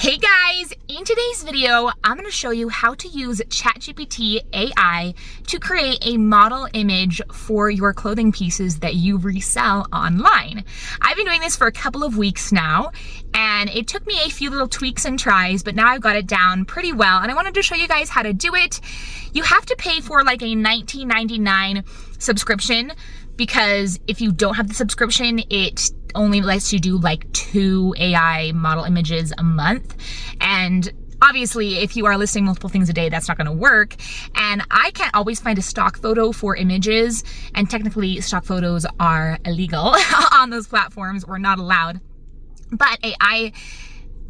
Hey guys, in today's video, I'm going to show you how to use Chat GPT AI to create a model image for your clothing pieces that you resell online. I've been doing this for a couple of weeks now, and it took me a few little tweaks and tries, but now I've got it down pretty well, and I wanted to show you guys how to do it. You have to pay for like a $19.99 subscription, because if you don't have the subscription, it only lets you do like 2 AI model images a month. And obviously, if you are listing multiple things a day, that's not gonna work. And I can't always find a stock photo for images, and technically stock photos are illegal on those platforms, or not allowed. But AI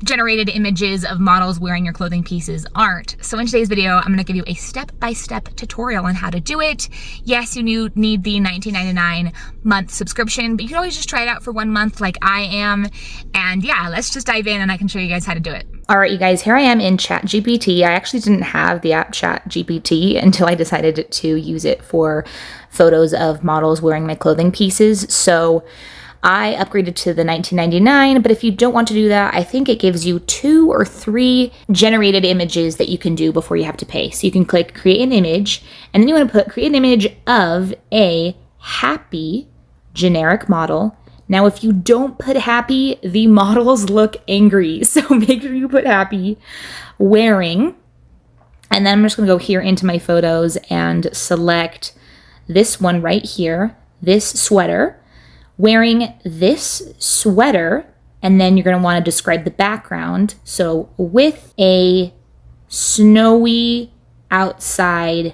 generated images of models wearing your clothing pieces aren't. So in today's video, I'm gonna give you a step-by-step tutorial on how to do it. Yes, you need the $19.99 month subscription, but you can always just try it out for 1 month like I am. And yeah, let's just dive in and I can show you guys how to do it. All right, you guys, here I am in Chat GPT. I actually didn't have the app Chat GPT until I decided to use it for photos of models wearing my clothing pieces. So I upgraded to the $19.99, but if you don't want to do that, I think it gives you 2 or 3 generated images that you can do before you have to pay. So you can click create an image, and then you want to create an image of a happy generic model. Now, if you don't put happy, the models look angry. So make sure you put happy wearing. And then I'm just gonna go here into my photos and select this one right here, this sweater, wearing this sweater, and then you're going to want to describe the background. So with a snowy outside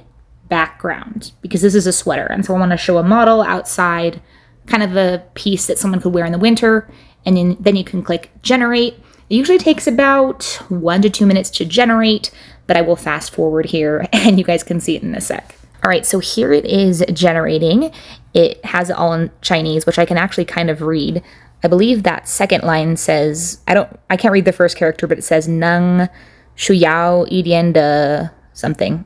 background, because this is a sweater. And so I want to show a model outside, kind of a piece that someone could wear in the winter. And then you can click generate. It usually takes about 1 to 2 minutes to generate, but I will fast forward here and you guys can see it in a sec. All right, so here it is generating. It has it all in Chinese, which I can actually kind of read. I believe that second line says, I can't read the first character, but it says Neng Shuyao Yidian de something.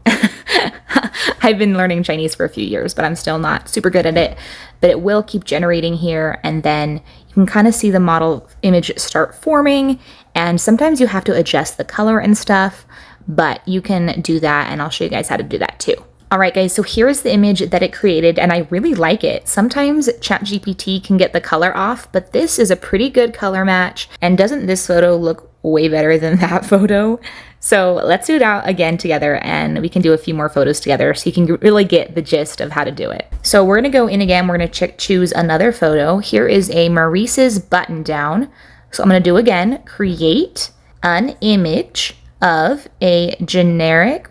I've been learning Chinese for a few years, but I'm still not super good at it. But it will keep generating here, and then you can kind of see the model image start forming, and sometimes you have to adjust the color and stuff, but you can do that, and I'll show you guys how to do that too. All right, guys, so here is the image that it created, and I really like it. Sometimes ChatGPT can get the color off, but this is a pretty good color match. And doesn't this photo look way better than that photo? So let's do it out again together, and we can do a few more photos together so you can really get the gist of how to do it. So we're gonna go in again, we're gonna choose another photo. Here is a Maurice's button down. So I'm gonna do again, create an image of a generic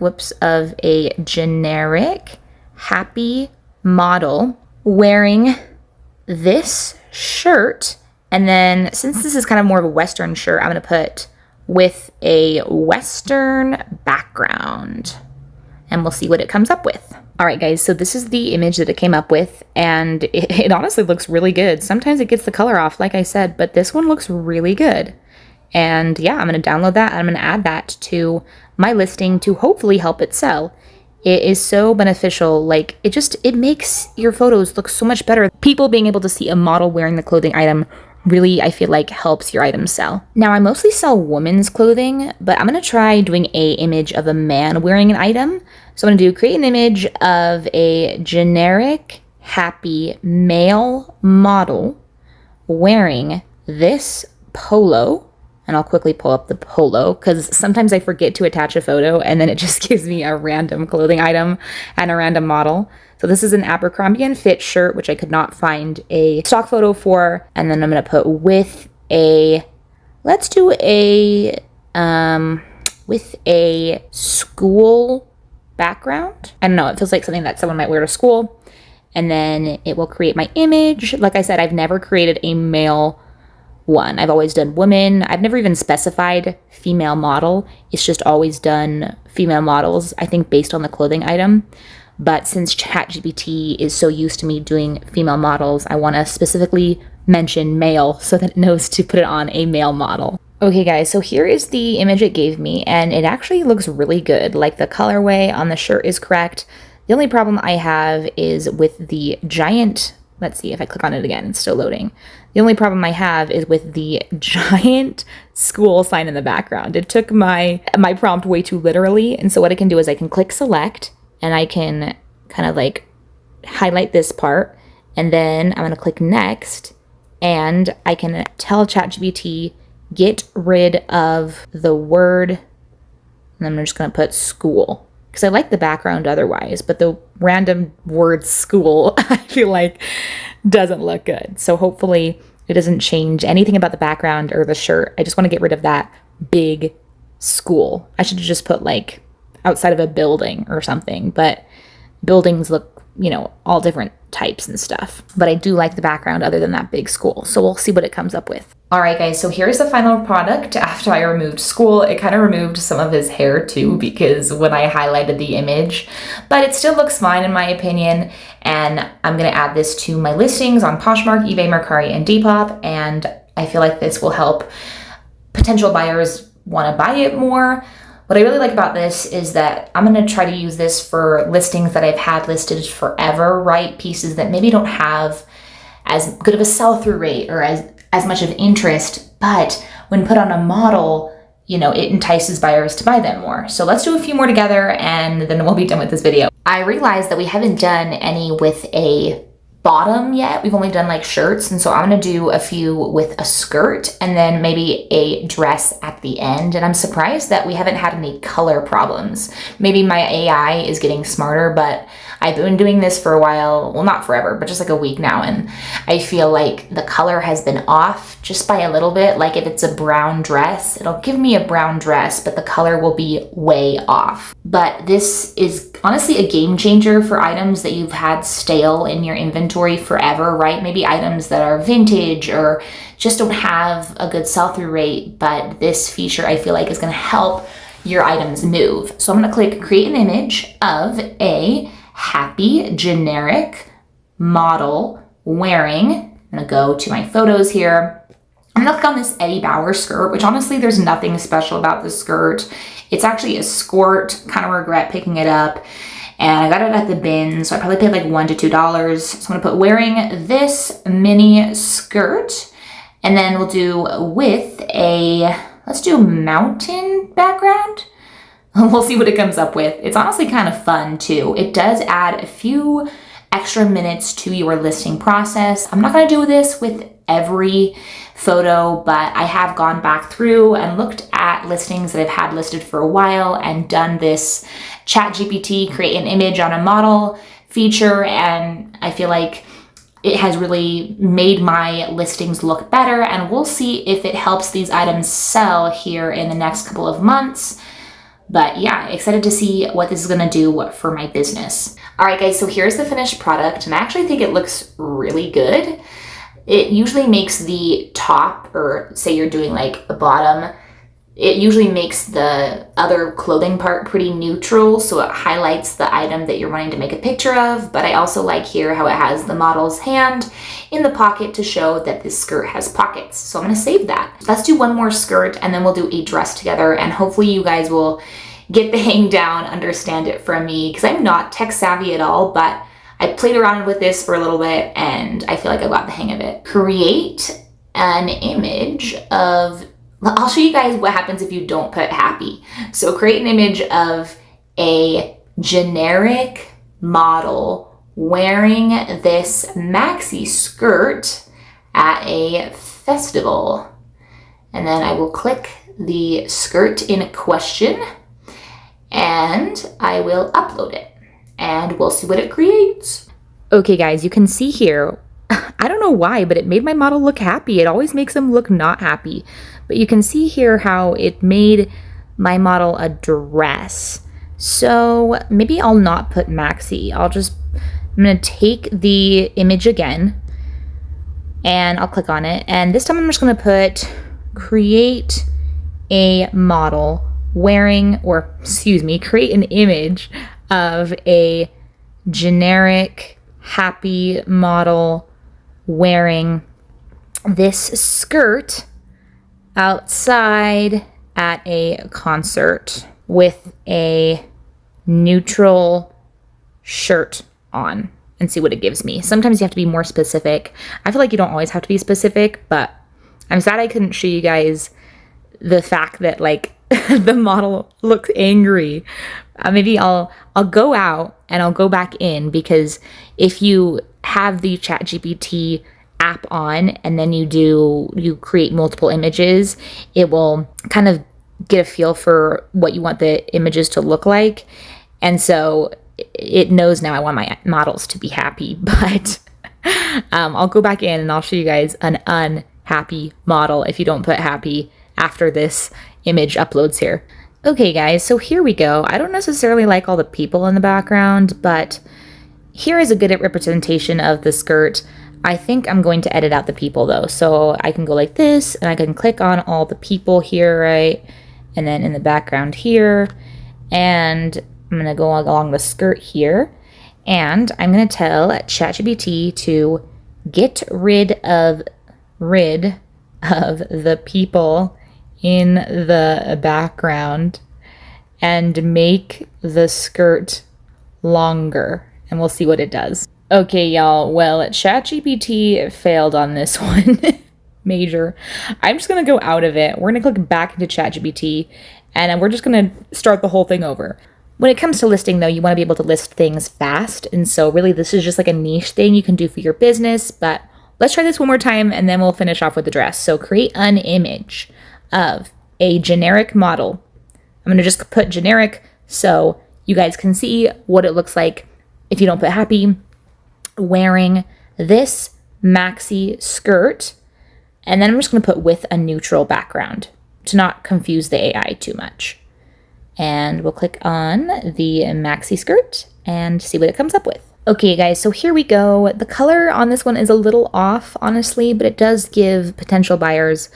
happy model wearing this shirt. And then since this is kind of more of a Western shirt, I'm going to put with a Western background, and we'll see what it comes up with. All right, guys, so this is the image that it came up with, and it honestly looks really good. Sometimes it gets the color off, like I said, but this one looks really good. And yeah, I'm going to download that, and I'm going to add that to my listing to hopefully help it sell. It is so beneficial. Like, it makes your photos look so much better. People being able to see a model wearing the clothing item really, I feel like, helps your item sell. Now, I mostly sell women's clothing, but I'm going to try doing a image of a man wearing an item. So I'm going to create an image of a generic happy male model wearing this polo. And I'll quickly pull up the polo because sometimes I forget to attach a photo and then it just gives me a random clothing item and a random model. So this is an Abercrombie & Fitch shirt, which I could not find a stock photo for. And then I'm going to put with a, let's do a, with a school background. I don't know, it feels like something that someone might wear to school. And then it will create my image. Like I said, I've never created a male one. I've always done women. I've never even specified female model. It's just always done female models, I think based on the clothing item. But since ChatGPT is so used to me doing female models, I want to specifically mention male so that it knows to put it on a male model. Okay guys, so here is the image it gave me, and it actually looks really good. Like, the colorway on the shirt is correct. The only problem I have is with the giant, let's see if I click on it again, it's still loading. The only problem I have is with the giant school sign in the background. It took my prompt way too literally. And so what I can do is I can click select and I can kind of like highlight this part. And then I'm going to click next and I can tell ChatGPT, get rid of the word. And I'm just going to put school because I like the background otherwise, but the random word school, I feel like doesn't look good. So hopefully it doesn't change anything about the background or the shirt. I just want to get rid of that big school. I should just put like outside of a building or something, but buildings look, you know, all different types and stuff. But I do like the background other than that big school. So we'll see what it comes up with. All right, guys, so here's the final product after I removed school. It kind of removed some of his hair too because when I highlighted the image, but it still looks fine in my opinion. And I'm gonna add this to my listings on Poshmark, eBay, Mercari, and Depop. And I feel like this will help potential buyers wanna buy it more. What I really like about this is that I'm gonna try to use this for listings that I've had listed forever, right? Pieces that maybe don't have as good of a sell-through rate or as much of interest, but when put on a model, you know, it entices buyers to buy them more. So let's do a few more together and then we'll be done with this video. I realized that we haven't done any with a bottom yet. We've only done like shirts. And so I'm gonna do a few with a skirt and then maybe a dress at the end. And I'm surprised that we haven't had any color problems. Maybe my AI is getting smarter, but I've been doing this for a while, well, not forever, but just like a week now. And I feel like the color has been off just by a little bit. Like if it's a brown dress, it'll give me a brown dress, but the color will be way off. But this is honestly a game changer for items that you've had stale in your inventory forever, right? Maybe items that are vintage or just don't have a good sell-through rate, but this feature I feel like is gonna help your items move. So I'm gonna click create an image of a happy generic model wearing, I'm gonna go to my photos here. I'm gonna click on this Eddie Bauer skirt, which honestly, there's nothing special about this skirt. It's actually a skirt, kind of regret picking it up. And I got it at the bin, so I probably paid like $1 to $2. So I'm gonna put wearing this mini skirt, and then we'll do with a, let's do mountain background. We'll see what it comes up with. It's honestly kind of fun too. It does add a few extra minutes to your listing process. I'm not gonna do this with every photo, but I have gone back through and looked at listings that I've had listed for a while and done this Chat GPT, create an image on a model feature. And I feel like it has really made my listings look better. And we'll see if it helps these items sell here in the next couple of months. But yeah, excited to see what this is gonna do for my business. All right, guys, so here's the finished product, and I actually think it looks really good. It usually makes the top, or say you're doing like a bottom, it usually makes the other clothing part pretty neutral, so it highlights the item that you're wanting to make a picture of. But I also like here how it has the model's hand in the pocket to show that this skirt has pockets. So I'm gonna save that. Let's do one more skirt and then we'll do a dress together, and hopefully you guys will get the hang down, understand it from me, because I'm not tech savvy at all, but I played around with this for a little bit and I feel like I got the hang of it. Create an image of, I'll show you guys what happens if you don't put happy. So create an image of a generic model wearing this maxi skirt at a festival. And then I will click the skirt in question and I will upload it and we'll see what it creates. Okay guys, you can see here, I don't know why, but it made my model look happy. It always makes them look not happy. But you can see here how it made my model a dress. So maybe I'll not put maxi. I'm gonna take the image again and I'll click on it. And this time I'm just gonna put create a model wearing, or excuse me, create an image of a generic happy model wearing this skirt outside at a concert with a neutral shirt on, and see what it gives me. Sometimes you have to be more specific. I feel like you don't always have to be specific, but I'm sad I couldn't show you guys the fact that like the model looks angry. Maybe I'll go out and I'll go back in, because if you have the Chat GPT app on and then you create multiple images, it will kind of get a feel for what you want the images to look like. And so it knows now I want my models to be happy, but I'll go back in and I'll show you guys an unhappy model if you don't put happy after this image uploads here. Okay guys, so here we go. I don't necessarily like all the people in the background, but here is a good representation of the skirt. I think I'm going to edit out the people though. So I can go like this and I can click on all the people here, right? And then in the background here, and I'm gonna go along the skirt here, and I'm gonna tell ChatGPT to get rid of the people in the background and make the skirt longer, and we'll see what it does. Okay, y'all, well, ChatGPT failed on this one. Major. I'm just gonna go out of it. We're gonna click back into ChatGPT, and we're just gonna start the whole thing over. When it comes to listing though, you wanna be able to list things fast, and so really this is just like a niche thing you can do for your business, but let's try this one more time and then we'll finish off with the dress. So create an image of a generic model. I'm gonna just put generic so you guys can see what it looks like if you don't put happy, wearing this maxi skirt. And then I'm just gonna put with a neutral background to not confuse the AI too much. And we'll click on the maxi skirt and see what it comes up with. Okay guys, so here we go. The color on this one is a little off, honestly, but it does give potential buyers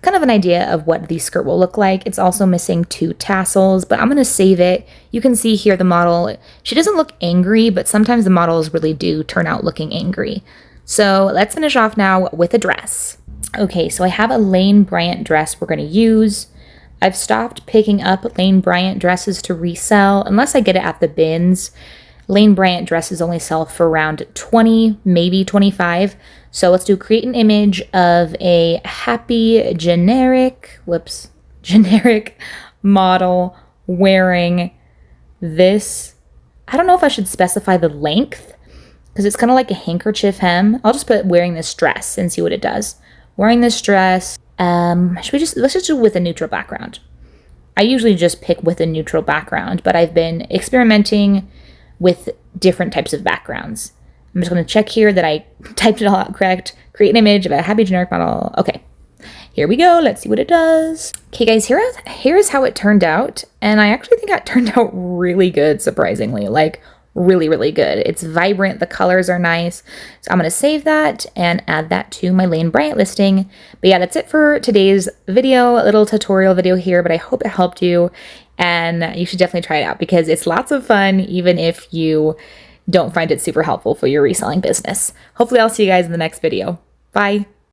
kind of an idea of what the skirt will look like. It's also missing 2 tassels, but I'm gonna save it. You can see here the model, she doesn't look angry, but sometimes the models really do turn out looking angry. So let's finish off now with a dress. Okay, so I have a Lane Bryant dress we're gonna use. I've stopped picking up Lane Bryant dresses to resell unless I get it at the bins. Lane Bryant dresses only sell for around 20, maybe 25. So let's do create an image of a happy generic model wearing this. I don't know if I should specify the length because it's kind of like a handkerchief hem. I'll just put wearing this dress and see what it does. Wearing this dress. Let's just do it with a neutral background. I usually just pick with a neutral background, but I've been experimenting with different types of backgrounds. I'm just going to check here that I typed it all out correct. Create an image of a happy generic model. Okay, here we go. Let's see what it does. Okay, guys, here's how it turned out. And I actually think it turned out really good, surprisingly. Like, really, really good. It's vibrant. The colors are nice. So I'm going to save that and add that to my Lane Bryant listing. But yeah, that's it for today's video, a little tutorial video here, but I hope it helped you. And you should definitely try it out because it's lots of fun, even if you don't find it super helpful for your reselling business. Hopefully I'll see you guys in the next video. Bye.